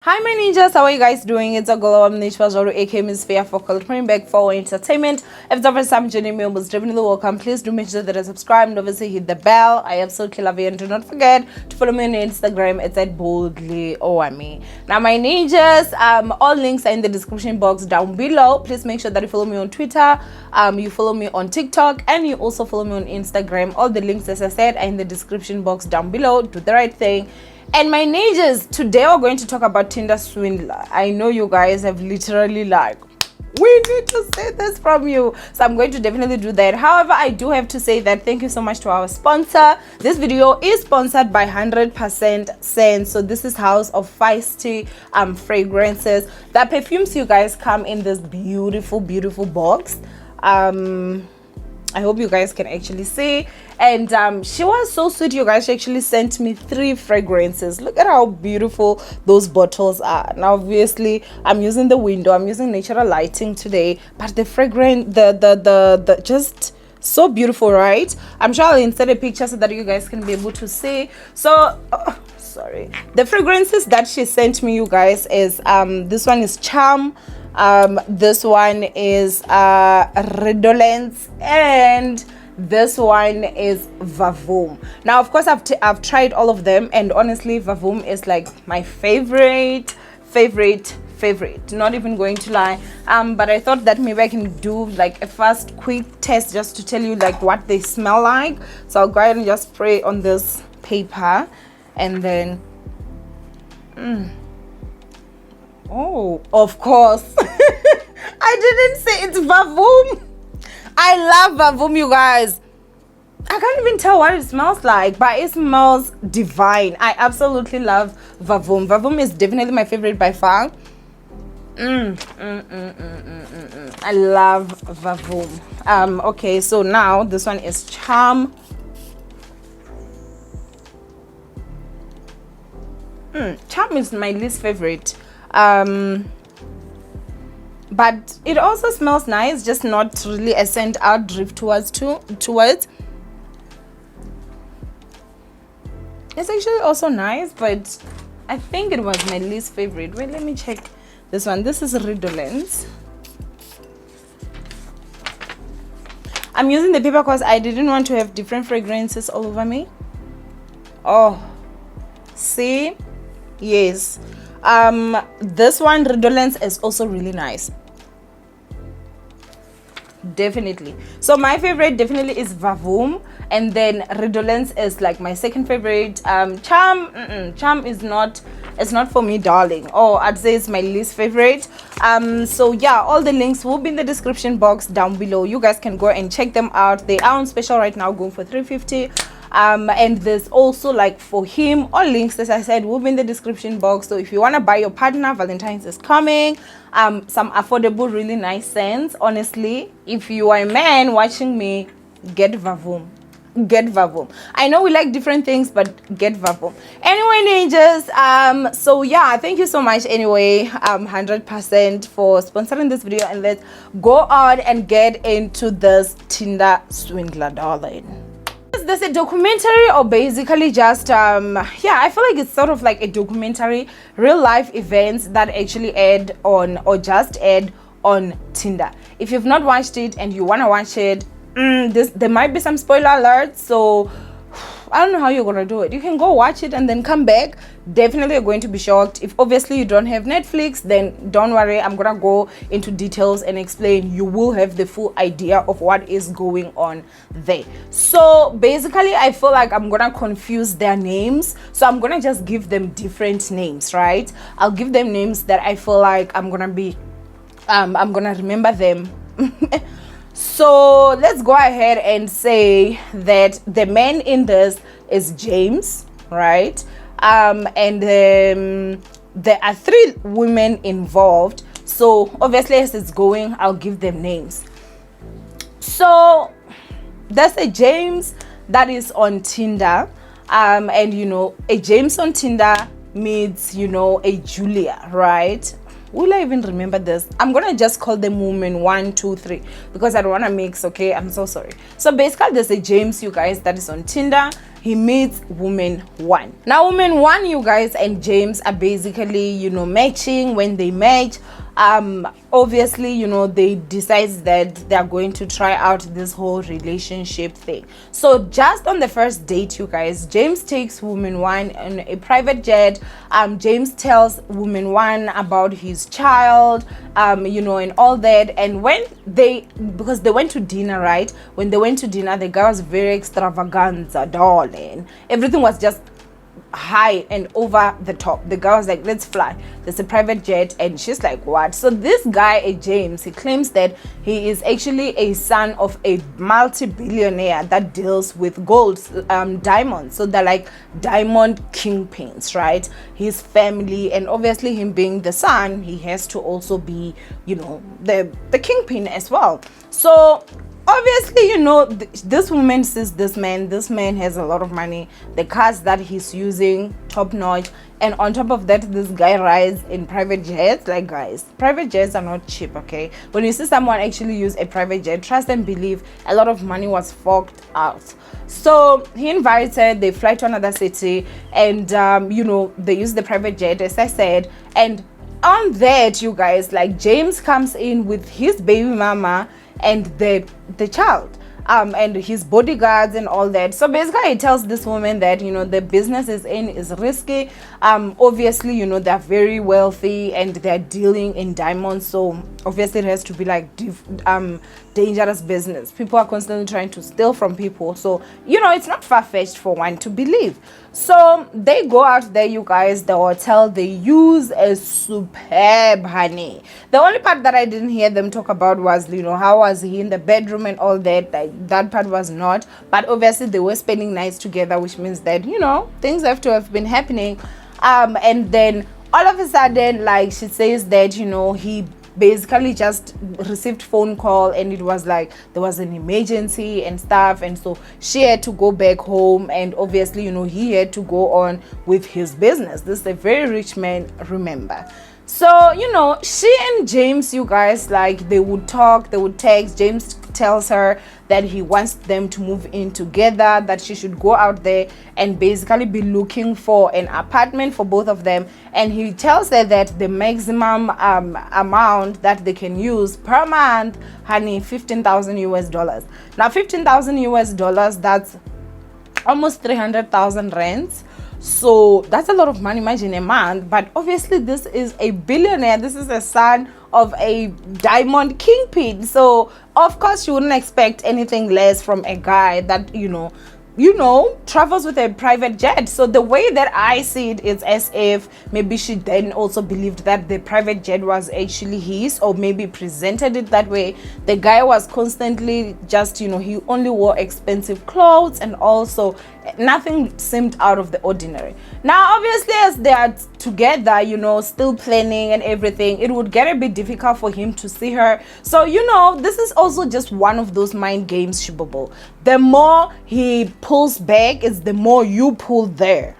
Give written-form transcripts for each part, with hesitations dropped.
Hi my ninjas, how are you guys doing? It's a girl, Owamie, aka Miss Fair for coming back for entertainment. If it's the first time joining me, most definitely welcome. Please do make sure that you subscribe and obviously hit the bell. I absolutely love you, and do not forget to follow me on Instagram. It's at boldly Owamie. Now my ninjas, all links are in the description box down below. Please make sure that you follow me on Twitter, you follow me on TikTok, and you also follow me on Instagram. All the links, as I said, are in the description box down below. Do the right thing. And my ninjas, today we're going to talk about Tinder Swindler. I know you guys have literally we need to say this from you. So I'm going to definitely do that. However, I do have to say that thank you so much to our sponsor. This video is sponsored by 100% Sense. So this is House of Feisty fragrances. The perfumes, you guys, come in this beautiful box. I hope you guys can actually see. And she was so sweet, you guys. She actually sent me 3 fragrances. Look at how beautiful those bottles are. Now obviously I'm using the window, I'm using natural lighting today, but the fragrance, the just so beautiful, right? I'm sure I'll insert a picture so that you guys can be able to see. So sorry, the fragrances that she sent me, you guys, is this one is Charm, this one is Redolence, and this one is Perfume. Now of course I've tried all of them, and honestly Perfume is like my favorite, not even going to lie. But I thought that maybe I can do like a fast quick test just to tell you like what they smell like. So I'll go ahead and just spray on this paper, and then oh, of course. I didn't say it's Perfume. I love Perfume, you guys. I can't even tell what it smells like, but it smells divine. I absolutely love Perfume. Perfume is definitely my favorite by far. I love Perfume. Okay, so now this one is Charm. Charm is my least favorite. But it also smells nice, just not really a scent I'll drift towards. It's actually also nice, but I think it was my least favorite. Wait, let me check this one. This is Redolence. I'm using the paper because I didn't want to have different fragrances all over me. Oh, see? Yes. This one, Redolence, is also really nice. Definitely. So my favorite definitely is Perfume, and then Redolence is like my second favorite. Charm is not, it's not for me, darling. Oh, I'd say it's my least favorite. So yeah, all the links will be in the description box down below. You guys can go and check them out. They are on special right now, going for $350. And there's also like for him, all links, as I said, will be in the description box. So if you want to buy your partner, Valentine's is coming. Some affordable, really nice scents. Honestly, if you are a man watching me, get Perfume. Get Perfume. I know we like different things, but get Perfume. Anyway, ninjas, so yeah, thank you so much anyway, 100% for sponsoring this video, and let's go on and get into this Tinder Swindler, darling. Is this a documentary, or basically just yeah, I feel like it's sort of like a documentary, real life events that actually aired on, or just aired on Tinder. If you've not watched it and you want to watch it, there might be some spoiler alerts, so I don't know how you're gonna do it. You can go watch it and then come back. Definitely you're going to be shocked. If obviously you don't have Netflix, then don't worry, I'm gonna go into details and explain. You will have the full idea of what is going on there. So basically I feel like I'm gonna confuse their names, so I'm gonna just give them different names, right? I'll give them names that I feel like I'm gonna remember them. So let's go ahead and say that the man in this is James, right? And there are 3 women involved. So obviously as it's going, I'll give them names. So that's a James that is on Tinder. And you know, a James on Tinder meets, you know, a Julia, right? will I even remember this? I'm gonna just call them woman 1, 2, 3 because I don't want to mix. Okay, I'm so sorry. So basically there's a James, you guys, that is on Tinder. He meets woman 1. Now woman 1, you guys, and James are basically, you know, matching. When they match, obviously, you know, they decide that they're going to try out this whole relationship thing. So just on the first date, you guys, James takes woman 1 on a private jet. James tells woman 1 about his child, you know, and all that. And when because they went to dinner, right? When they went to dinner, the guy was very extravagant, darling. Everything was just high and over the top. The girl was like, let's fly, there's a private jet. And she's like, what? So this guy, James, he claims that he is actually a son of a multi-billionaire that deals with gold, diamonds. So they're like diamond kingpins, right? His family, and obviously him being the son, he has to also be, you know, the kingpin as well. So obviously, you know, this woman sees this man has a lot of money, the cars that he's using top notch, and on top of that, this guy rides in private jets. Like, guys, private jets are not cheap. Okay, when you see someone actually use a private jet, trust and believe, a lot of money was forked out. So he invited, they fly to another city, and you know, they use the private jet, as I said. And on that, you guys, like, James comes in with his baby mama and the child, and his bodyguards and all that. So basically he tells this woman that, you know, the business is risky. Obviously, you know, they're very wealthy and they're dealing in diamonds, so obviously it has to be like dangerous business. People are constantly trying to steal from people, so, you know, it's not far-fetched for one to believe. So they go out there, you guys, the hotel they use is superb, honey. The only part that I didn't hear them talk about was, you know, how was he in the bedroom and all that. Like, that part was not, but obviously they were spending nights together, which means that, you know, things have to have been happening. And then all of a sudden, like, she says that, you know, he basically just received phone call, and it was like there was an emergency and stuff, and so she had to go back home, and obviously, you know, he had to go on with his business. This is a very rich man, remember. So, you know, she and James, you guys, like, they would talk, they would text. James tells her that he wants them to move in together, that she should go out there and basically be looking for an apartment for both of them. And he tells her that the maximum amount that they can use per month, honey, $15,000 US. Now, $15,000 US, that's almost 300,000 rands. So that's a lot of money, imagine, a month. But obviously this is a billionaire, this is a son of a diamond kingpin, so of course you wouldn't expect anything less from a guy that, you know, travels with a private jet. So the way that I see it is as if maybe she then also believed that the private jet was actually his, or maybe presented it that way. The guy was constantly just, you know, he only wore expensive clothes, and also nothing seemed out of the ordinary. Now, obviously, as they are together, you know, still planning and everything, it would get a bit difficult for him to see her. So, you know, this is also just one of those mind games, Shibabo. The more he pulls back is the more you pull there.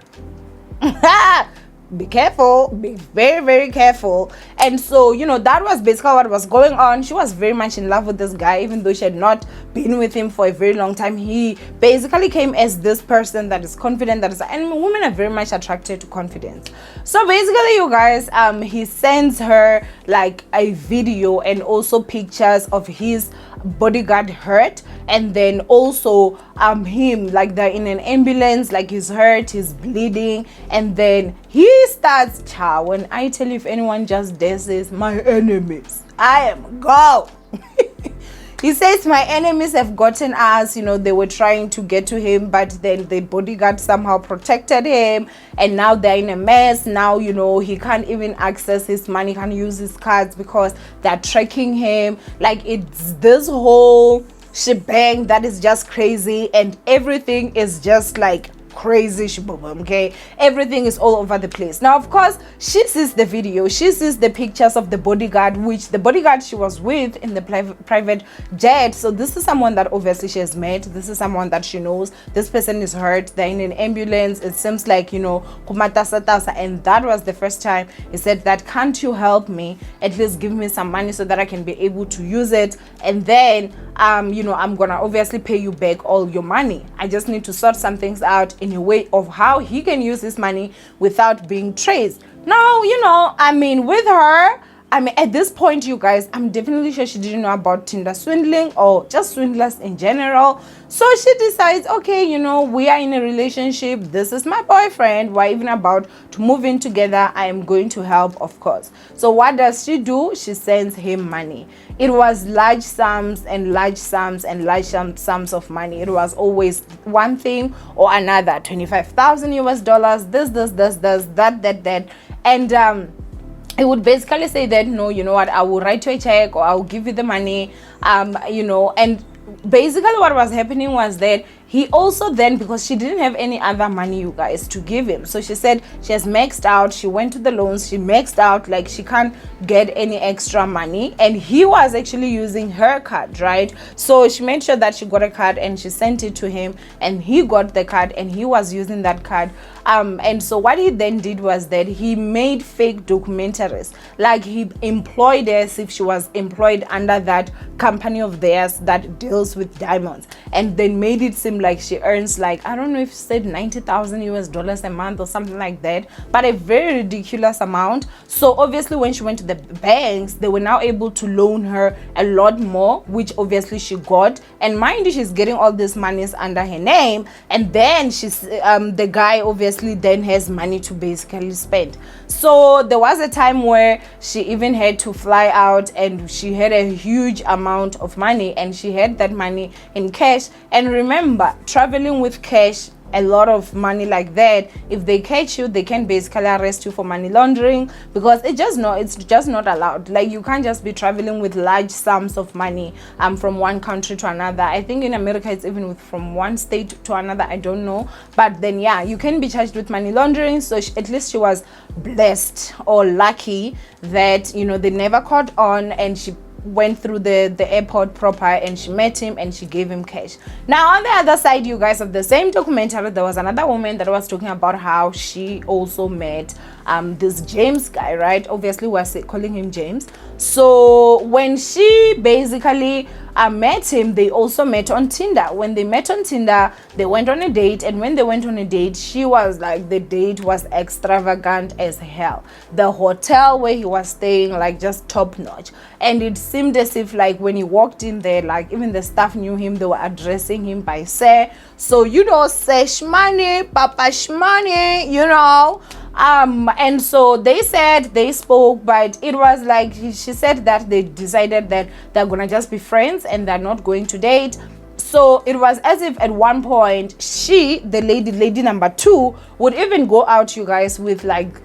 Be careful, be very, very careful. And so, you know, that was basically what was going on. She was very much in love with this guy, even though she had not been with him for a very long time. He basically came as this person that is confident, that is, and women are very much attracted to confidence. So basically, you guys, he sends her like a video and also pictures of his bodyguard hurt, and then also him, like, they're in an ambulance, like, he's hurt, he's bleeding, and then he starts, child, when I tell you, if anyone just dares my enemies, I am go. He says, my enemies have gotten us, you know, they were trying to get to him, but then the bodyguard somehow protected him, and now they're in a mess. Now, you know, he can't even access his money, can't use his cards because they're tracking him. Like, it's this whole shebang that is just crazy, and everything is just like crazy shibobom, okay? Everything is all over the place. Now, of course, she sees the video, she sees the pictures of the bodyguard, which the bodyguard she was with in the private jet. So this is someone that obviously she has met. This is someone that she knows. This person is hurt, they're in an ambulance. It seems like, you know, kumatasatasa. And that was the first time he said that, can't you help me? At least give me some money so that I can be able to use it, and then you know, I'm gonna obviously pay you back all your money. I just need to sort some things out in a way of how he can use this money without being traced. Now, you know, I mean, with her, I mean, at this point, you guys, I'm definitely sure she didn't know about Tinder swindling or just swindlers in general. So she decides, okay, you know, we are in a relationship. This is my boyfriend. We're even about to move in together. I am going to help, of course. So what does she do? She sends him money. It was large sums and large sums and large sums of money. It was always one thing or another. 25,000 US dollars, this, that. And it would basically say that, no, you know what, I will write you a check or I will give you the money, you know. And basically what was happening was that he also then, because she didn't have any other money, you guys, to give him, so she said she has maxed out. She went to the loans, she maxed out, like she can't get any extra money. And he was actually using her card, right? So she made sure that she got a card and she sent it to him, and he got the card and he was using that card. And so what he then did was that he made fake documentaries, like he employed her as if she was employed under that company of theirs that deals with diamonds, and then made it seem like she earns, like, I don't know if she said 90,000 US dollars a month or something like that, but a very ridiculous amount. So obviously when she went to the banks, they were now able to loan her a lot more, which obviously she got. And mind you, she's getting all these monies under her name, and then she's the guy obviously then has money to basically spend. So there was a time where she even had to fly out, and she had a huge amount of money, and she had that money in cash. And remember, traveling with cash, a lot of money like that, if they catch you, they can basically arrest you for money laundering, because it's just not allowed. Like, you can't just be traveling with large sums of money from one country to another. I think in America it's even from one state to another, I don't know, but then yeah, you can be charged with money laundering. So at least she was blessed or lucky that, you know, they never caught on, and she went through the airport proper, and she met him and she gave him cash. Now on the other side, you guys, of the same documentary, there was another woman that was talking about how she also met this James guy, right? Obviously we're calling him James. So when she basically met him, they also met on Tinder. When they met on Tinder, they went on a date, and when they went on a date, she was like, the date was extravagant as hell. The hotel where he was staying, like, just top notch, and it seemed as if, like, when he walked in there, like, even the staff knew him. They were addressing him by sir. So, you know, say shmani, papa shmani, you know. And so they said, they spoke, but it was like, she said that they decided that they're gonna just be friends and they're not going to date. So it was as if at one point she, the lady number 2, would even go out, you guys, with like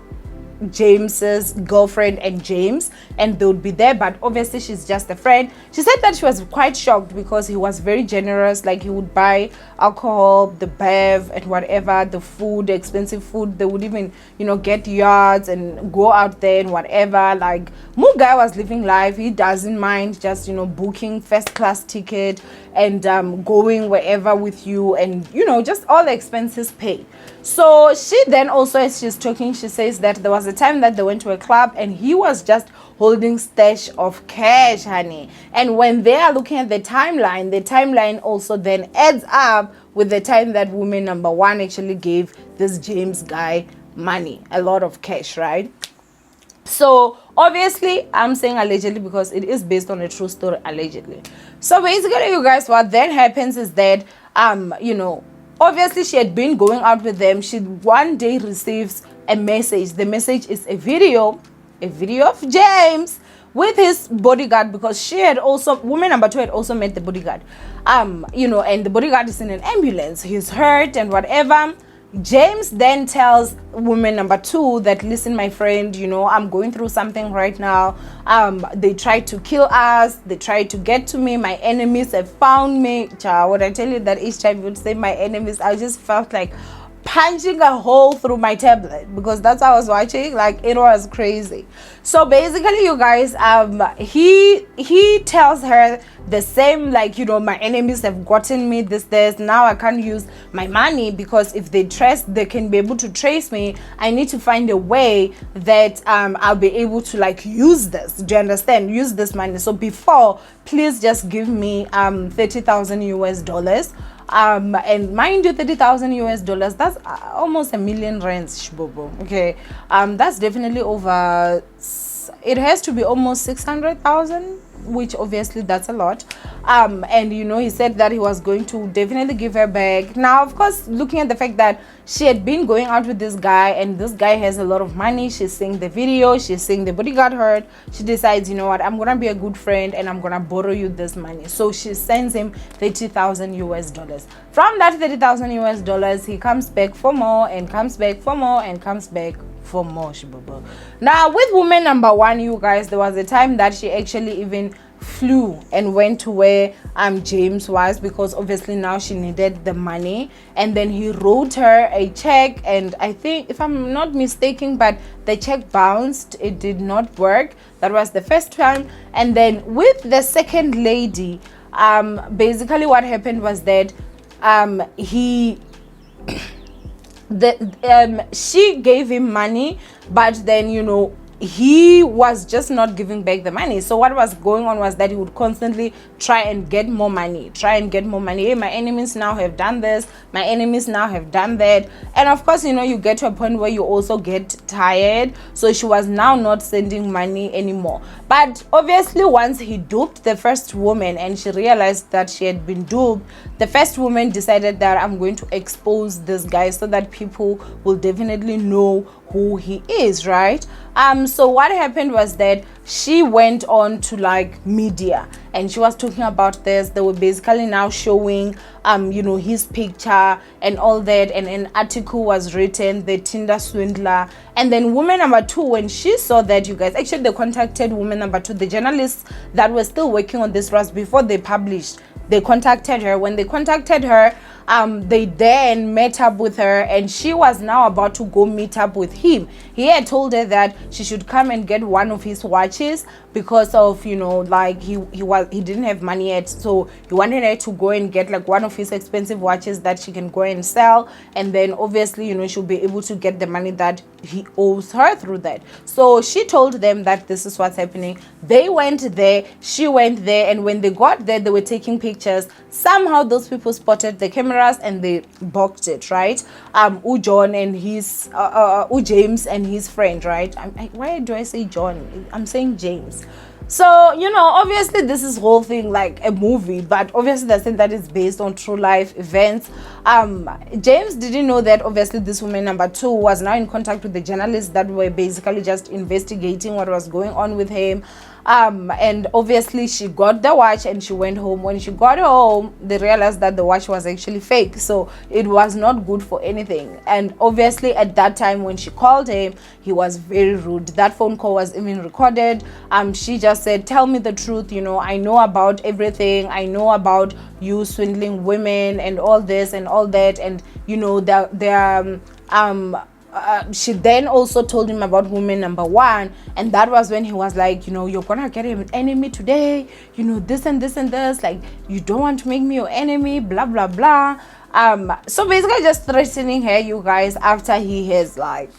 James's girlfriend and James, and they would be there, but obviously she's just a friend. She said that she was quite shocked because he was very generous. Like, he would buy alcohol, the bev and whatever, the food, the expensive food. They would even, you know, get yachts and go out there and whatever. Like, Mu guy was living life. He doesn't mind just, you know, booking first class ticket and going wherever with you, and, you know, just all the expenses paid. So she then also, as she's talking, she says that there was a time that they went to a club and he was just holding stash of cash, honey. And when they are looking at the timeline also then adds up with the time that woman number 1 actually gave this James guy money, a lot of cash, right? So obviously I'm saying allegedly because it is based on a true story, allegedly. So basically, you guys, what then happens is that you know, obviously she had been going out with them. She one day receives a message. The message is a video of James with his bodyguard, because she had also, woman number 2 had also met the bodyguard, you know, and the bodyguard is in an ambulance. He's hurt and whatever. James then tells woman number 2 that, listen, my friend, you know, I'm going through something right now. They tried to kill us. They tried to get to me. My enemies have found me. Child, would I tell you that each time you would say my enemies, I just felt like, punching a hole through my tablet because that's how I was watching. Like, it was crazy. So basically, you guys, he tells her the same, like, you know, my enemies have gotten me this now I can't use my money because if they can be able to trace me. I need to find a way that I'll be able to like use this. Do you understand? Use this money. So before, please just give me $30,000 US. And mind you, $30,000 US, that's almost $1 million rands, shibobo. Okay, that's definitely over. It has to be almost 600,000, which obviously that's a lot. And you know, he said that he was going to definitely give her back. Now, of course, looking at the fact that she had been going out with this guy and this guy has a lot of money, she's seeing the video, she's seeing the body got hurt, she decides, you know what, I'm gonna be a good friend and I'm gonna borrow you this money. So she sends him $30,000 US. From that $30,000 US, he comes back for more and comes back for more and comes back for more. Now, with woman number one, you guys, there was a time that she actually even flew and went to where James was, because obviously now she needed the money, and then he wrote her a check, and I think, if I'm not mistaken, but the check bounced, it did not work. That was the first time. And then with the second lady, basically what happened was that she gave him money, but then, you know, he was just not giving back the money. So what was going on was that he would constantly try and get more money. Hey, my enemies now have done this, my enemies now have done that. And of course, you know, you get to a point where you also get tired. So she was now not sending money anymore. But obviously, once he duped the first woman and she realized that she had been duped, the first woman decided that I'm going to expose this guy so that people will definitely know who he is, right? So what happened was that she went on to like media and she was talking about this. They were basically now showing you know, his picture and all that, and an article was written, the Tinder Swindler. And then woman number two, when she saw that, you guys, actually they contacted woman number two, the journalists that were still working on this was before they published. They contacted her. When they contacted her, they then met up with her, and she was now about to go meet up with him. He had told her that she should come and get one of his watches because of, you know, like he didn't have money yet, so he wanted her to go and get like one of his expensive watches that she can go and sell, and then obviously, you know, she'll be able to get the money that he owes her through that. So she told them that this is what's happening. They went there, she went there, and when they got there, they were taking pictures. Somehow those people spotted the cameras and they boxed it, right? John and his James and his friend, right? Why do I say John? I'm saying James. So, you know, obviously this is whole thing like a movie, but obviously they're saying that it's based on true life events. James didn't know that obviously this woman number two was now in contact with the journalists that were basically just investigating what was going on with him. And obviously she got the watch and she went home. When she got home, they realized that the watch was actually fake, so it was not good for anything. And obviously at that time when she called him, he was very rude. That phone call was even recorded. She just said, tell me the truth, you know, I know about everything, I know about you swindling women and all this and all that, and you know she then also told him about woman number one, and that was when he was like, you know, you're gonna get an enemy today, you know, this and this and this, like, you don't want to make me your enemy, blah blah blah. So basically just threatening her, you guys, after he has like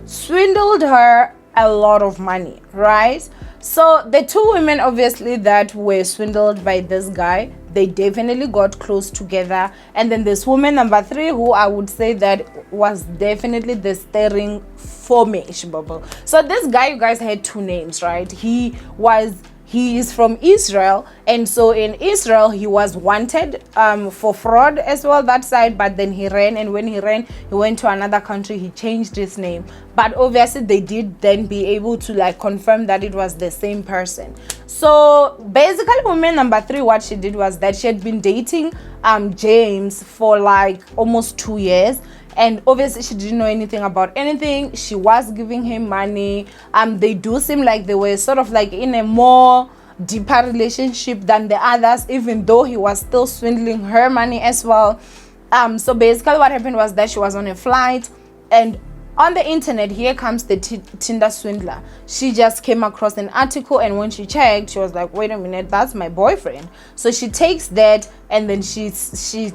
swindled her a lot of money, right? So the two women obviously that were swindled by this guy, they definitely got close together. And then this woman number three, who I would say that was definitely the steering for me. So this guy, you guys, had two names, right? He is from Israel, and so in Israel he was wanted for fraud as well, that side, but then he ran, and when he ran, he went to another country, he changed his name. But obviously they did then be able to like confirm that it was the same person. So basically woman number three, what she did was that she had been dating James for like almost 2 years. And obviously she didn't know anything about anything. She was giving him money. They do seem like they were sort of like in a more deeper relationship than the others, even though he was still swindling her money as well. So basically what happened was that she was on a flight, and on the internet, here comes the Tinder Swindler. She just came across an article, and when she checked, she was like, wait a minute, that's my boyfriend. So she takes that, and then she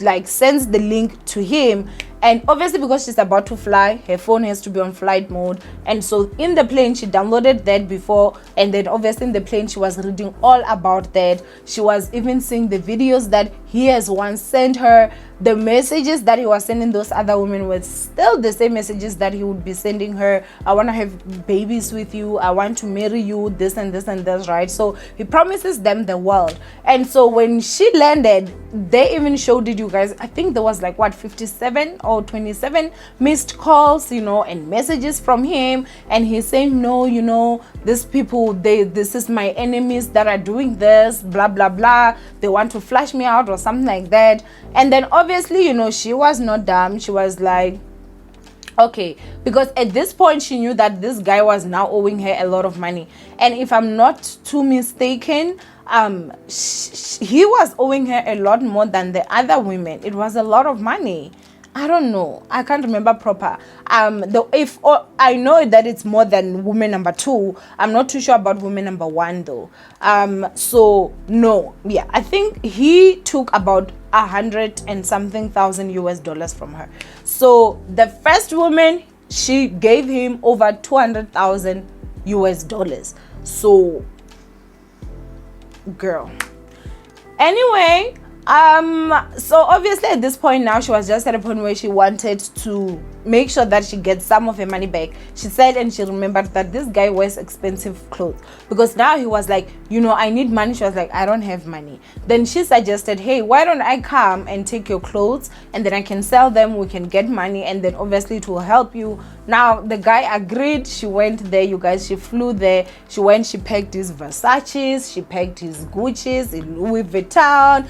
like sends the link to him. And obviously, because she's about to fly, her phone has to be on flight mode. And so in the plane, she downloaded that before. And then obviously in the plane, she was reading all about that. She was even seeing the videos that he has once sent her. The messages that he was sending those other women were still the same messages that he would be sending her. I want to have babies with you. I want to marry you, this and this and this, right? So he promises them the world. And so when she landed, they even showed it, you guys. I think there was like, what, 57 or 27 missed calls, and messages from him. And he's saying, no, these people, this is my enemies that are doing this, blah, blah, blah. They want to flush me out or something like that. And then obviously, she was not dumb. She was like, okay, because at this point she knew that this guy was now owing her a lot of money. And if I'm not too mistaken, he was owing her a lot more than the other women. It was a lot of money. I don't know. I can't remember proper. I know that it's more than woman number 2. I'm not too sure about woman number 1 though. So no, yeah, I think he took about 100 and something thousand US dollars from her. So the first woman, she gave him over 200,000 US dollars. So, girl. Anyway. So obviously at this point now, she was just at a point where she wanted to make sure that she gets some of her money back. She said, and she remembered that this guy wears expensive clothes, because now he was like, I need money. She was like, I don't have money. Then she suggested, hey, why don't I come and take your clothes, and then I can sell them, we can get money, and then obviously it will help you. Now the guy agreed. She went there, you guys. She flew there. She packed his Versace's, she packed his Gucci's, Louis Vuitton,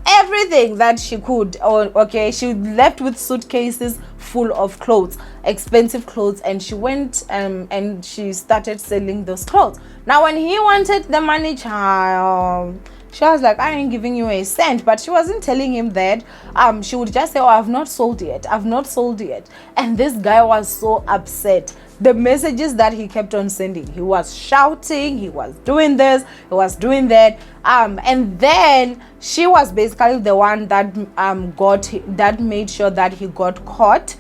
everything that she could. Okay, she left with suitcases full of clothes, expensive clothes, and she went and she started selling those clothes. Now when he wanted the money, child, she was like, I ain't giving you a cent. But she wasn't telling him that. She would just say, oh, I've not sold yet, and this guy was so upset. The messages that he kept on sending, he was shouting, he was doing this, he was doing that, and then she was basically the one that made sure that he got caught.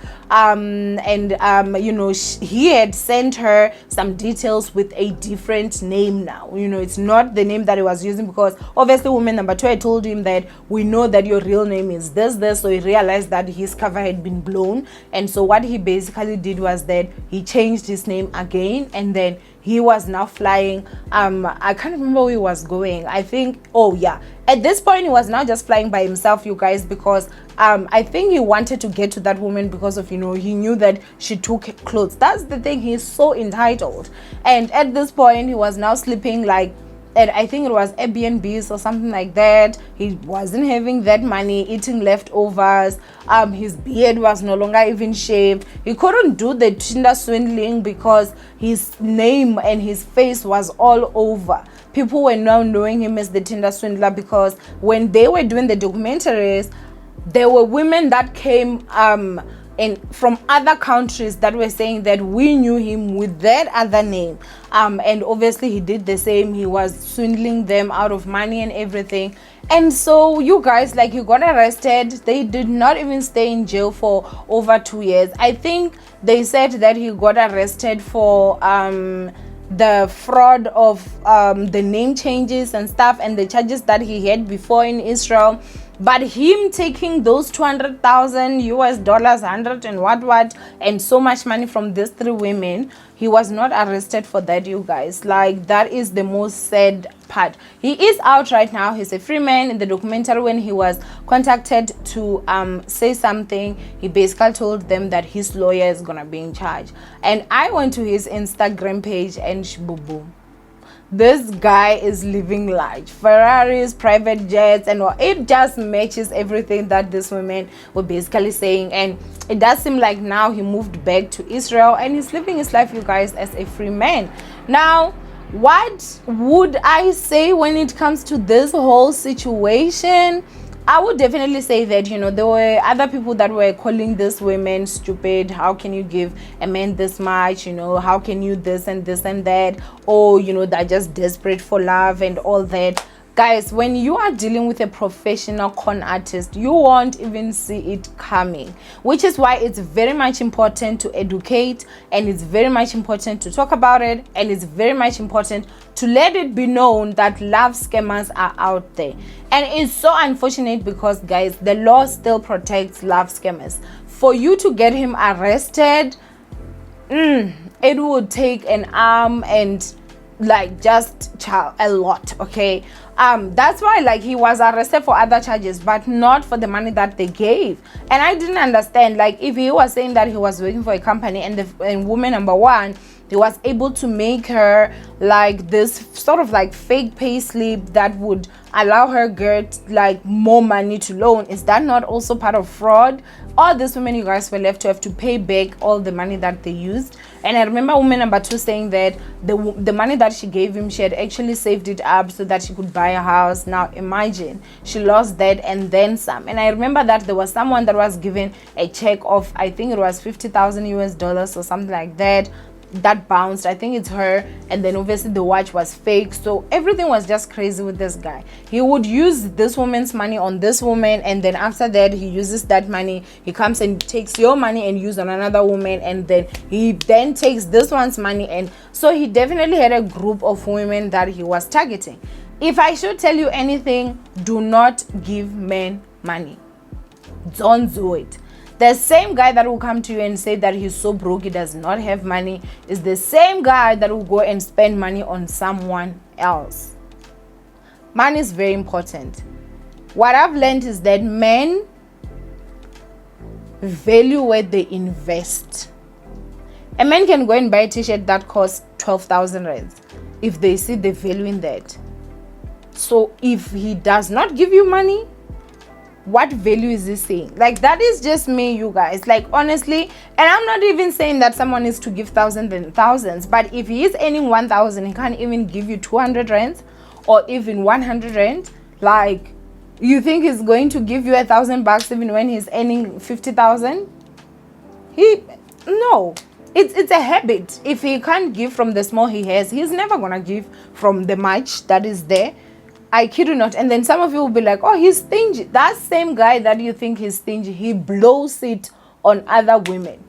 He had sent her some details with a different name now. It's not the name that he was using, because obviously woman number 2 had told him that we know that your real name is this. So he realized that his cover had been blown, and so what he basically did was that he changed his name again, and then he was now flying. I can't remember where he was going. I think, at this point he was now just flying by himself, you guys, because I think he wanted to get to that woman because of, he knew that she took clothes. That's the thing, he's so entitled. And at this point he was now sleeping like, and I think it was Airbnbs or something like that. He wasn't having that money, eating leftovers. His beard was no longer even shaved. He couldn't do the Tinder swindling because his name and his face was all over. People were now knowing him as the Tinder Swindler, because when they were doing the documentaries, there were women that came from other countries that were saying that we knew him with that other name, and obviously he did the same. He was swindling them out of money and everything. And so, you guys, like, he got arrested. They did not even stay in jail for over 2 years. I think they said that he got arrested for the fraud of the name changes and stuff, and the charges that he had before in Israel. But him taking those 200,000 US dollars, 100 and what, and so much money from these 3 women, he was not arrested for that, you guys. Like, that is the most sad part. He is out right now. He's a free man. In the documentary, when he was contacted to say something, he basically told them that his lawyer is gonna be in charge. And I went to his Instagram page, and boom. This guy is living large. Ferraris, private jets, and it just matches everything that these women were basically saying. And it does seem like now he moved back to Israel and he's living his life, you guys, as a free man. Now, what would I say when it comes to this whole situation? I would definitely say that, you know, there were other people that were calling this women stupid. How can you give a man this much? You know, how can you this and that? Or, you know, they're just desperate for love and all that. Guys, when you are dealing with a professional con artist, you won't even see it coming, which is why it's very much important to educate, and it's very much important to talk about it, and it's very much important to let it be known that love scammers are out there. And it's so unfortunate because, guys, the law still protects love scammers. For you to get him arrested, it would take an arm and like just a lot, okay? That's why, like, he was arrested for other charges, but not for the money that they gave. And I didn't understand, like, if he was saying that he was working for a company and woman number one, he was able to make her like this sort of like fake pay slip that would allow her get like more money to loan. Is that not also part of fraud? All these women, you guys, were left to have to pay back all the money that they used. And I remember woman number two saying that the money that she gave him, she had actually saved it up so that she could buy a house. Now imagine, she lost that and then some. And I remember that there was someone that was given a check of, I think it was $50,000 or something like that, that bounced. I think it's her. And then obviously the watch was fake. So everything was just crazy with this guy. He would use this woman's money on this woman, and then after that he uses that money, he comes and takes your money and use on another woman, and then he then takes this one's money. And so he definitely had a group of women that he was targeting. If I should tell you anything, do not give men money. Don't do it. The same guy that will come to you and say that he's so broke, he does not have money, is the same guy that will go and spend money on someone else. Money is very important. What I've learned is that men value where they invest. A man can go and buy a t-shirt that costs 12,000 rands if they see the value in that. So if he does not give you money, what value is he saying? Like, that is just me, you guys. Like, honestly, and I'm not even saying that someone needs to give thousands and thousands, but if he is earning 1,000, he can't even give you 200 rands or even 100 rand. Like, you think he's going to give you $1,000 even when he's earning 50,000? No. It's a habit. If he can't give from the small he has, he's never gonna give from the much that is there. I kid you not. And then some of you will be like, oh, he's stingy. That same guy that you think he's stingy, he blows it on other women.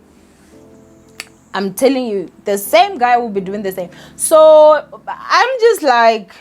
I'm telling you, the same guy will be doing the same. So I'm just like,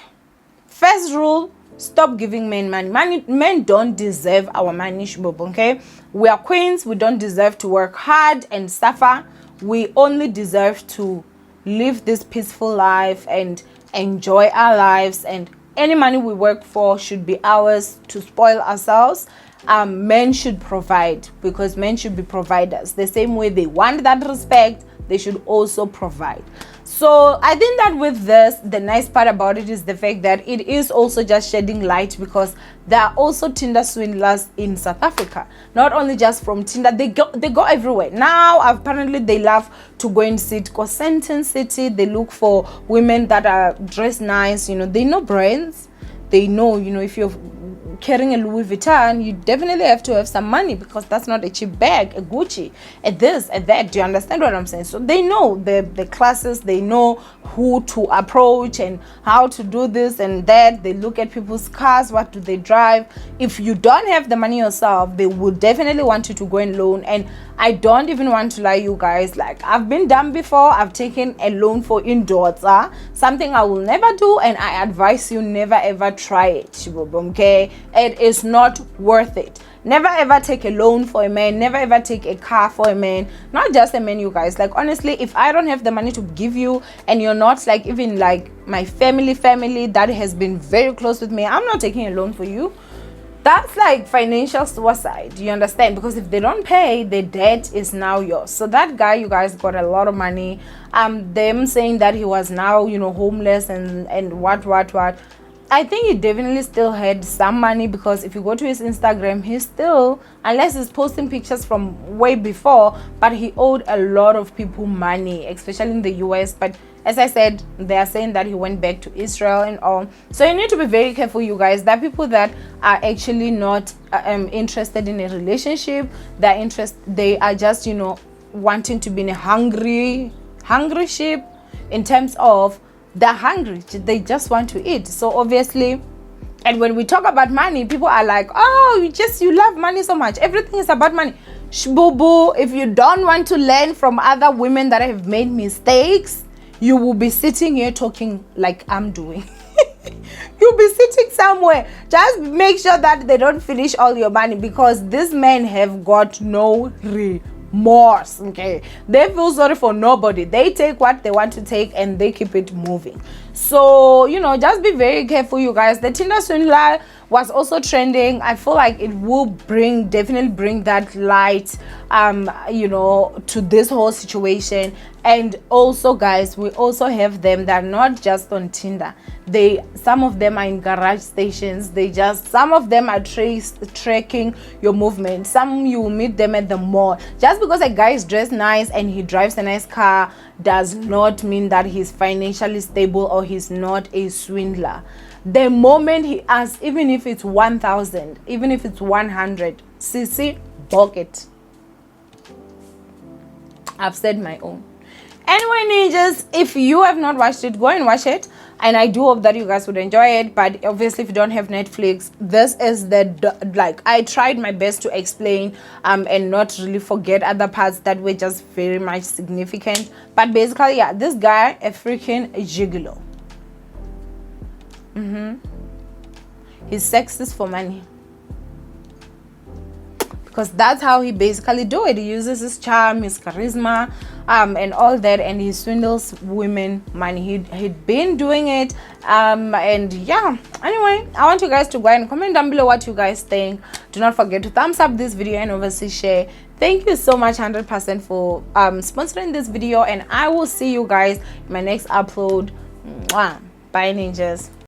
first rule, stop giving men money. Men don't deserve our money, okay? We are queens. We don't deserve to work hard and suffer. We only deserve to live this peaceful life and enjoy our lives, and any money we work for should be ours to spoil ourselves. Men should provide, because men should be providers. The same way they want that respect, they should also provide. So I think that with this, the nice part about it is the fact that it is also just shedding light, because there are also Tinder swindlers in South Africa. Not only just from Tinder, they go everywhere. Now apparently they love to go and sit Confronting City. They look for women that are dressed nice, you know, they know brands. They know, you know, if you're carrying a Louis Vuitton, you definitely have to have some money, because that's not a cheap bag, a Gucci, a this, a that. Do you understand what I'm saying? So they know the classes, they know who to approach and how to do this and that. They look at people's cars, what do they drive. If you don't have the money yourself, they will definitely want you to go and loan. And I don't even want to lie, you guys, like, I've been done before. I've taken a loan for indoors, something I will never do, and I advise you never ever try it, okay? It is not worth it. Never ever take a loan for a man. Never ever take a car for a man. Not just a man, you guys. Like, honestly, if I don't have the money to give you, and you're not like even like my family that has been very close with me, I'm not taking a loan for you. That's like financial suicide. You understand? Because if they don't pay, the debt is now yours. So that guy, you guys, got a lot of money. Them saying that he was now, you know, homeless and what. I think he definitely still had some money, because if you go to his Instagram, he's still, unless he's posting pictures from way before, but he owed a lot of people money, especially in the US. But As I said, they are saying that he went back to Israel and all. So you need to be very careful, you guys. There are people that are actually not interested in a relationship. They are just, you know, wanting to be in a hungry ship, in terms of they're hungry, they just want to eat. So obviously, and when we talk about money, people are like, oh, you love money so much, everything is about money. Shbubu, if you don't want to learn from other women that have made mistakes, you will be sitting here talking like I'm doing. You'll be sitting somewhere. Just make sure that they don't finish all your money, because these men have got no remorse. Okay, they feel sorry for nobody. They take what they want to take and they keep it moving. So, you know, just be very careful, you guys. The Tinder Swindler was also trending. I feel like it will definitely bring that light, you know, to this whole situation. And also, guys, we also have them that are not just on Tinder. Some of them are in garage stations. Some of them are tracking your movement. Some you will meet them at the mall. Just because a guy is dressed nice and he drives a nice car does not mean that he's financially stable or he's not a swindler. The moment he asks, even if it's 1,000, even if it's 100, CC, bucket. I've said my own. Anyway, ninjas, if you have not watched it, go and watch it. And I do hope that you guys would enjoy it. But obviously, if you don't have Netflix, this is I tried my best to explain and not really forget other parts that were just very much significant. But basically, yeah, this guy, a freaking gigolo. He's sexist for money. Because that's how he basically do it. He uses his charm, his charisma, and all that, and he swindles women money. He'd been doing it, and yeah. Anyway, I want you guys to go and comment down below what you guys think. Do not forget to thumbs up this video and obviously share. Thank you so much 100% for sponsoring this video, and I will see you guys in my next upload. Mwah. Bye, ninjas.